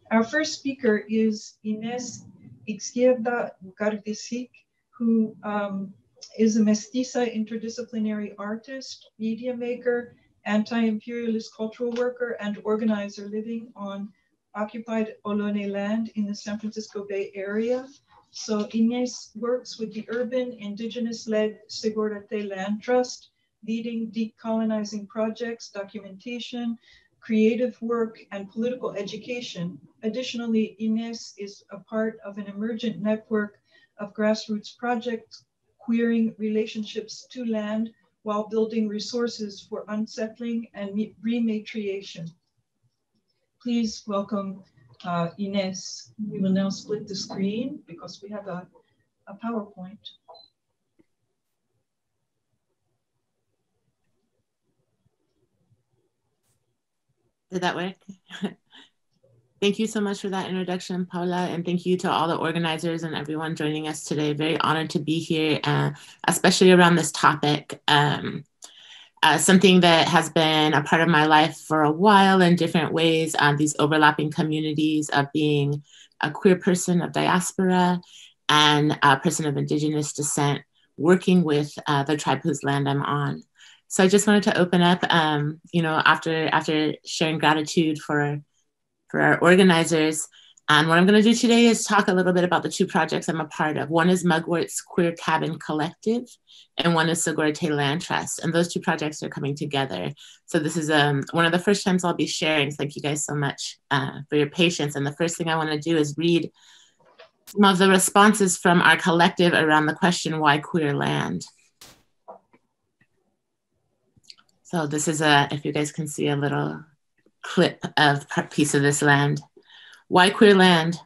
Our first speaker is Inés Ixierda, who is a mestiza interdisciplinary artist, media maker, anti-imperialist cultural worker, and organizer living on occupied Ohlone land in the San Francisco Bay Area. So Inés works with the urban indigenous-led Segurate Land Trust, leading decolonizing projects, documentation, creative work, and political education. Additionally, Inés is a part of an emergent network of grassroots projects queering relationships to land while building resources for unsettling and rematriation. Please welcome Inés. We will now split the screen because we have a PowerPoint. Did that work? Thank you so much for that introduction, Paula, and thank you to all the organizers and everyone joining us today. Very honored to be here, especially around this topic. Something that has been a part of my life for a while in different ways, these overlapping communities of being a queer person of diaspora and a person of indigenous descent, working with the tribe whose land I'm on. So I just wanted to open up, after sharing gratitude for our organizers. And what I'm going to do today is talk a little bit about the two projects I'm a part of. One is Mugwort's Queer Cabin Collective, and one is Segurate Land Trust. And those two projects are coming together. So this is one of the first times I'll be sharing. Thank you guys so much for your patience. And the first thing I want to do is read some of the responses from our collective around the question, why queer land? So this is if you guys can see a little clip of a piece of this land. Why queer land?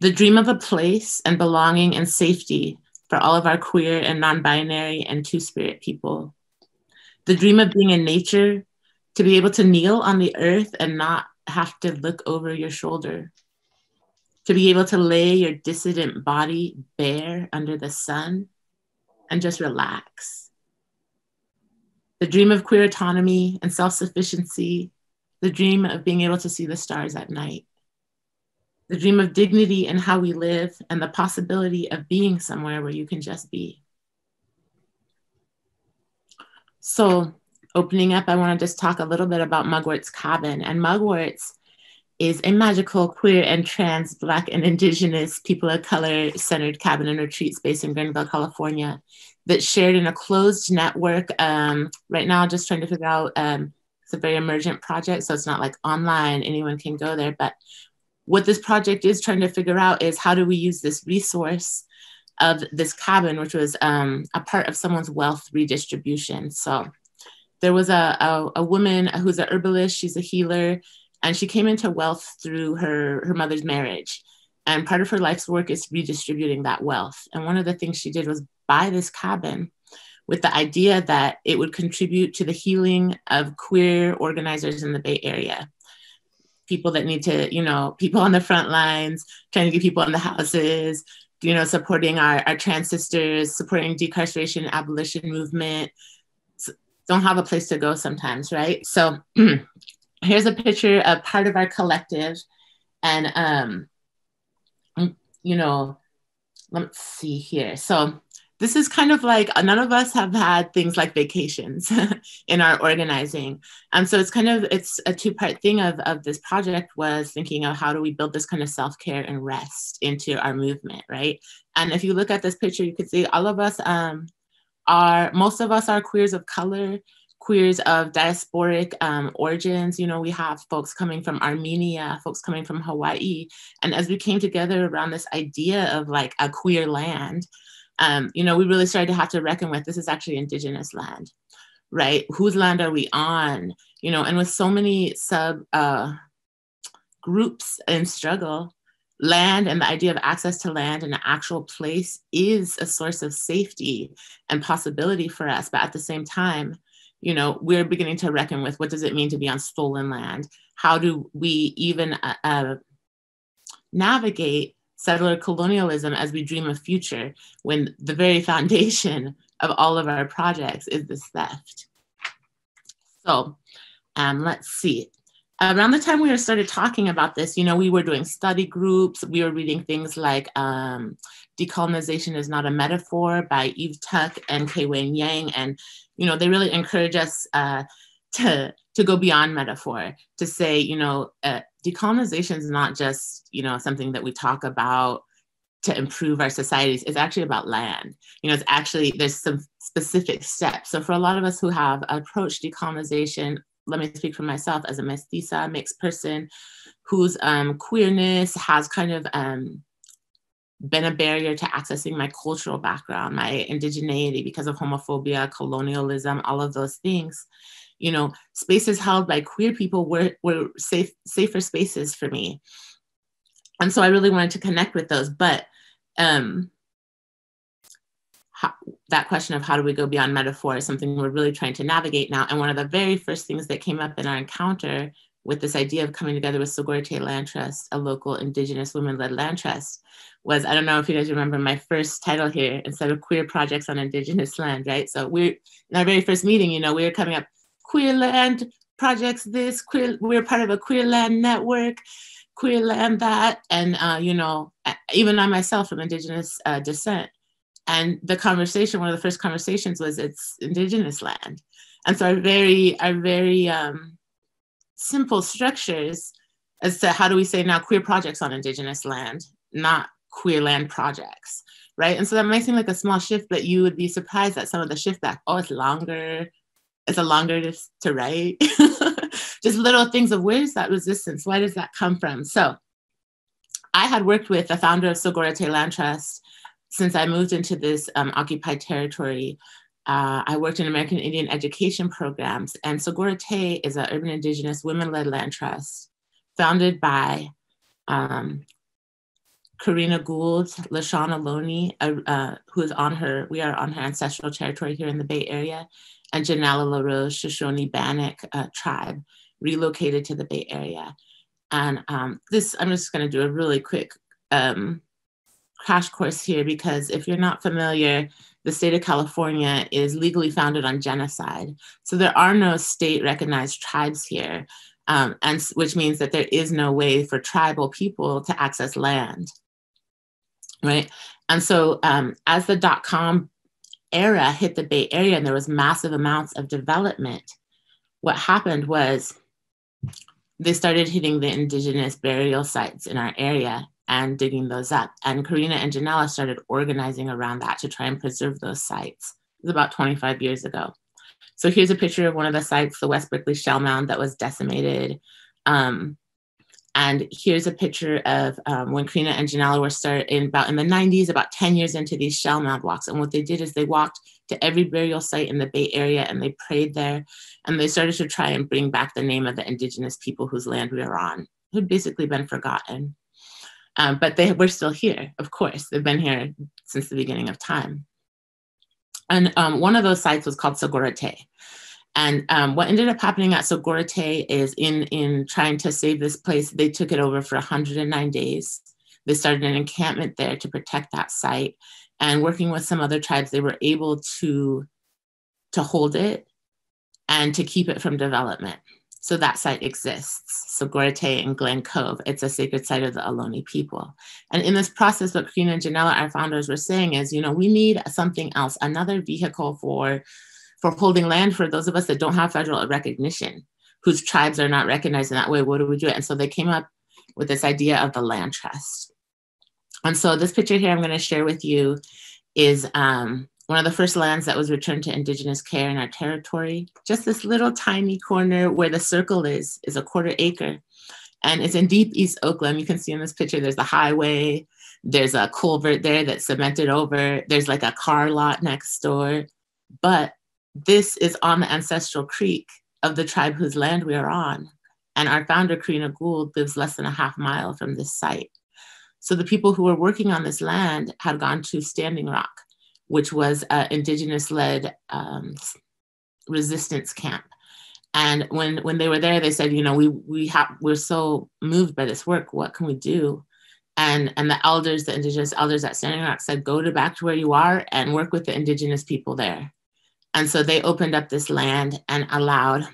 The dream of a place and belonging and safety for all of our queer and non-binary and two-spirit people. The dream of being in nature, to be able to kneel on the earth and not have to look over your shoulder. To be able to lay your dissident body bare under the sun and just relax. The dream of queer autonomy and self-sufficiency. The dream of being able to see the stars at night. The dream of dignity in how we live and the possibility of being somewhere where you can just be. So opening up, I want to just talk a little bit about Mugwort's Cabin. And Mugwort's is a magical queer and trans Black and Indigenous people of color centered cabin and retreat space in Granville, California that's shared in a closed network. Right now, just trying to figure out, it's a very emergent project, so it's not like online, anyone can go there. But what this project is trying to figure out is how do we use this resource of this cabin, which was a part of someone's wealth redistribution. So there was a woman who's a herbalist, she's a healer, and she came into wealth through her mother's marriage. And part of her life's work is redistributing that wealth. And one of the things she did was buy this cabin with the idea that it would contribute to the healing of queer organizers in the Bay Area. People that need to, people on the front lines, trying to get people in the houses, supporting our trans sisters, supporting decarceration and abolition movement, don't have a place to go sometimes, right? So here's a picture of part of our collective. And, let's see here. So this is kind of like, none of us have had things like vacations in our organizing. So it's a two-part thing of this project was thinking of how do we build this kind of self-care and rest into our movement, right? And if you look at this picture, you can see all of us most of us are queers of color, queers of diasporic origins. We have folks coming from Armenia, folks coming from Hawaii. And as we came together around this idea of like a queer land, we really started to have to reckon with this is actually indigenous land, right? Whose land are we on? And with so many sub groups in struggle, land and the idea of access to land and an actual place is a source of safety and possibility for us. But at the same time, we're beginning to reckon with what does it mean to be on stolen land? How do we even navigate settler colonialism as we dream of future when the very foundation of all of our projects is this theft? So let's see. around the time we started talking about this, you know, we were doing study groups. We were reading things like Decolonization is Not a Metaphor by Eve Tuck and Kei Wen Yang. And, you know, they really encourage us to go beyond metaphor, to say, you know, decolonization is not just, you know, something that we talk about to improve our societies. It's actually about land. You know, it's actually, there's some specific steps. So for a lot of us who have approached decolonization, let me speak for myself as a mestiza, mixed person, whose queerness has kind of been a barrier to accessing my cultural background, my indigeneity, because of homophobia, colonialism, all of those things. You know, spaces held by queer people were safer spaces for me. And so I really wanted to connect with those. But that question of how do we go beyond metaphor is something we're really trying to navigate now. And one of the very first things that came up in our encounter with this idea of coming together with Sogorea Land Trust, a local Indigenous women-led land trust, was, I don't know if you guys remember my first title here, instead of Queer Projects on Indigenous Land, right? So in our very first meeting, you know, we were coming up, queer land projects this, we're part of a queer land network, queer land that, and you know, even I myself from Indigenous descent. And the conversation, one of the first conversations was, it's Indigenous land. And so our very simple structures as to how do we say now queer projects on Indigenous land, not queer land projects, right? And so that might seem like a small shift, but you would be surprised at some of the shift back. Oh, it's longer. It's a longer to write. Just little things of, where's that resistance? Why does that come from? So I had worked with the founder of Sogorea Land Trust since I moved into this occupied territory. I worked in American Indian education programs, and Sogorea is an urban Indigenous women-led land trust founded by Karina Gould, LaShawn Aloni, we are on her ancestral territory here in the Bay Area, and Janella LaRose, Shoshone Bannock tribe, relocated to the Bay Area. And I'm just gonna do a really quick crash course here, because if you're not familiar, the state of California is legally founded on genocide. So there are no state recognized tribes here, and which means that there is no way for tribal people to access land, right? And so as the .com era hit the Bay Area and there was massive amounts of development, what happened was they started hitting the Indigenous burial sites in our area and digging those up. And Karina and Janella started organizing around that to try and preserve those sites. It was about 25 years ago. So here's a picture of one of the sites, the West Berkeley Shell Mound, that was decimated. And here's a picture of when Karina and Janella were in the 90s, about 10 years into these shell mound walks. And what they did is they walked to every burial site in the Bay Area and they prayed there. And they started to try and bring back the name of the Indigenous people whose land we are on, who'd basically been forgotten. But they were still here, of course. They've been here since the beginning of time. And one of those sites was called Sogorea. And what ended up happening at Sogorea is in trying to save this place, they took it over for 109 days. They started an encampment there to protect that site. And working with some other tribes, they were able to hold it and to keep it from development. So that site exists, Sogorea in Glen Cove. It's a sacred site of the Ohlone people. And in this process, what Karina and Janella, our founders, were saying is, you know, we need something else, another vehicle for holding land for those of us that don't have federal recognition, whose tribes are not recognized in that way. What do we do? And so they came up with this idea of the land trust. And so this picture here I'm going to share with you is one of the first lands that was returned to Indigenous care in our territory. Just this little tiny corner where the circle is a 1/4 acre. And it's in deep East Oakland. You can see in this picture, there's the highway, there's a culvert there that's cemented over, there's like a car lot next door. But this is on the ancestral creek of the tribe whose land we are on. And our founder, Karina Gould, lives less than a half mile from this site. So the people who were working on this land had gone to Standing Rock, which was an Indigenous-led resistance camp. And when they were there, they said, you know, we're so moved by this work. What can we do? And the elders, the Indigenous elders at Standing Rock said, go back to where you are and work with the Indigenous people there. And so they opened up this land and allowed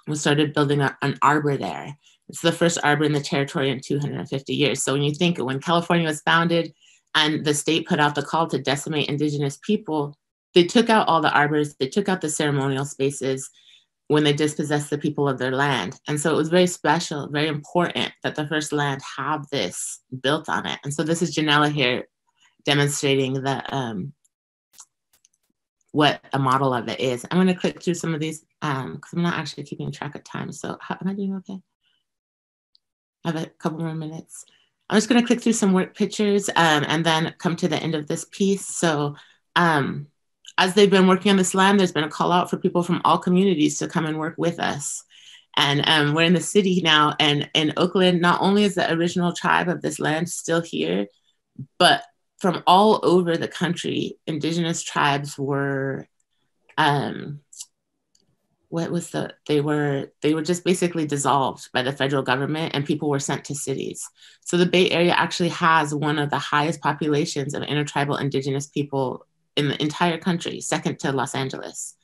we started building an arbor there. It's the first arbor in the territory in 250 years. So when you think when California was founded and the state put out the call to decimate indigenous people, they took out all the arbors, they took out the ceremonial spaces when they dispossessed the people of their land. And so it was very special, very important that the first land have this built on it. And so this is Janella here demonstrating the what a model of it is. I'm gonna click through some of these because I'm not actually keeping track of time. So am I doing okay? I have a couple more minutes. I'm just gonna click through some work pictures and then come to the end of this piece. So as they've been working on this land, there's been a call out for people from all communities to come and work with us. And we're in the city now, and in Oakland, not only is the original tribe of this land still here, but from all over the country, indigenous tribes were, they were just basically dissolved by the federal government, and people were sent to cities. So the Bay Area actually has one of the highest populations of intertribal indigenous people in the entire country, second to Los Angeles.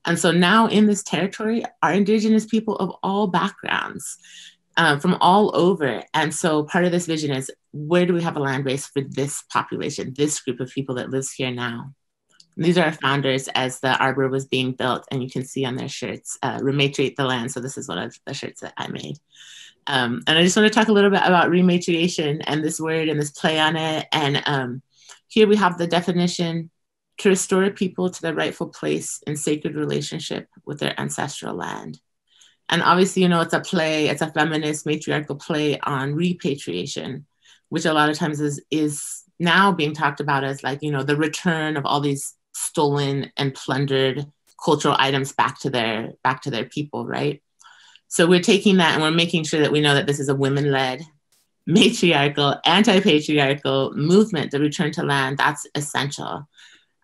And so now in this territory are indigenous people of all backgrounds, from all over. And so part of this vision is, where do we have a land base for this population, this group of people that lives here now? And these are our founders as the arbor was being built, and you can see on their shirts, rematriate the land. So this is one of the shirts that I made. And I just want to talk a little bit about rematriation and this word and this play on it. And here we have the definition: to restore people to their rightful place in sacred relationship with their ancestral land. And obviously, you know, it's a play, it's a feminist matriarchal play on repatriation, which a lot of times is now being talked about as like, you know, the return of all these stolen and plundered cultural items back to their people, right? So we're taking that and we're making sure that we know that this is a women-led, matriarchal, anti-patriarchal movement, the return to land. That's essential.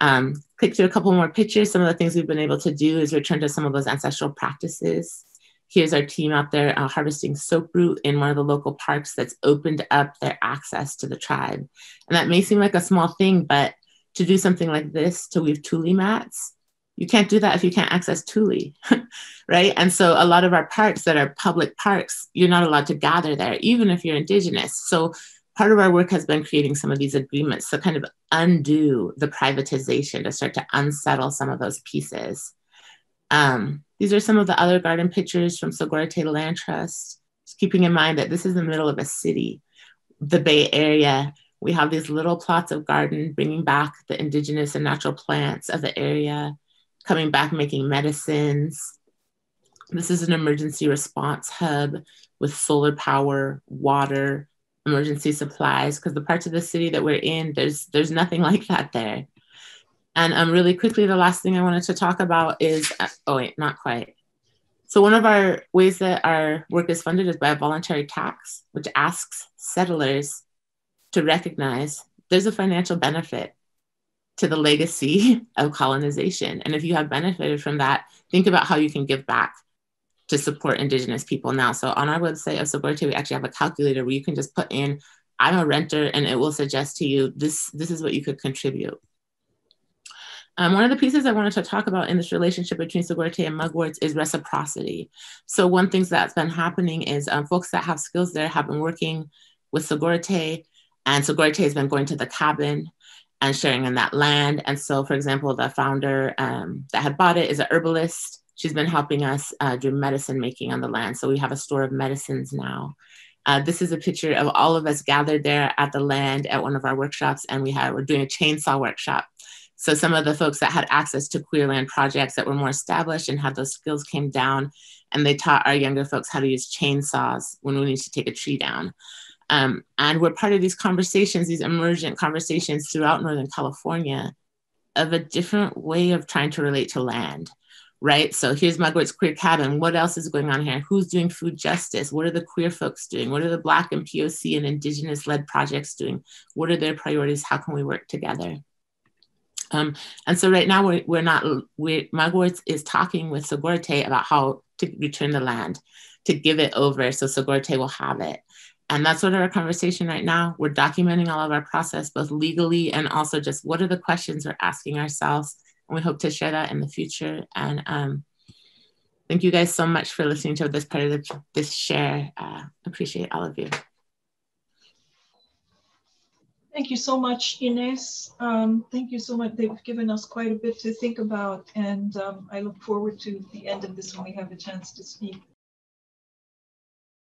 Click through a couple more pictures. Some of the things we've been able to do is return to some of those ancestral practices. Here's our team out there harvesting soap root in one of the local parks that's opened up their access to the tribe. And that may seem like a small thing, but to do something like this, to weave tule mats, you can't do that if you can't access tule, right? And so a lot of our parks that are public parks, you're not allowed to gather there, even if you're indigenous. So part of our work has been creating some of these agreements to kind of undo the privatization, to start to unsettle some of those pieces. These are some of the other garden pictures from Sogorea Land Trust. Just keeping in mind that this is the middle of a city, the Bay Area. We have these little plots of garden, bringing back the indigenous and natural plants of the area, coming back, making medicines. This is an emergency response hub with solar power, water, emergency supplies, because the parts of the city that we're in, there's nothing like that there. And really quickly, the last thing I wanted to talk about is, oh wait, not quite. So one of our ways that our work is funded is by a voluntary tax, which asks settlers to recognize there's a financial benefit to the legacy of colonization. And if you have benefited from that, think about how you can give back to support indigenous people now. So on our website of Sogorea, we actually have a calculator where you can just put in, I'm a renter, and it will suggest to you, this is what you could contribute. One of the pieces I wanted to talk about in this relationship between Sogorea and mugworts is reciprocity. So one thing that's been happening is folks that have skills there have been working with Sogorea, and Sogorea has been going to the cabin and sharing in that land. And so, for example, the founder that had bought it is an herbalist. She's been helping us do medicine making on the land. So we have a store of medicines now. This is a picture of all of us gathered there at the land at one of our workshops, and we're doing a chainsaw workshop. So some of the folks that had access to queer land projects that were more established and had those skills came down, and they taught our younger folks how to use chainsaws when we need to take a tree down. And we're part of these conversations, these emergent conversations throughout Northern California of a different way of trying to relate to land, right? So here's Mugwort's Queer Cabin. What else is going on here? Who's doing food justice? What are the queer folks doing? What are the Black and POC and Indigenous-led projects doing? What are their priorities? How can we work together? And so right now Mugworts is talking with Sogorea about how to return the land, to give it over so Sogorea will have it. And that's sort of our conversation right now. We're documenting all of our process, both legally and also just what are the questions we're asking ourselves. And we hope to share that in the future. And Thank you guys so much for listening to this part of this share. Appreciate all of you. Thank you so much, Inés. Thank you so much. They've given us quite a bit to think about, and I look forward to the end of this when we have a chance to speak.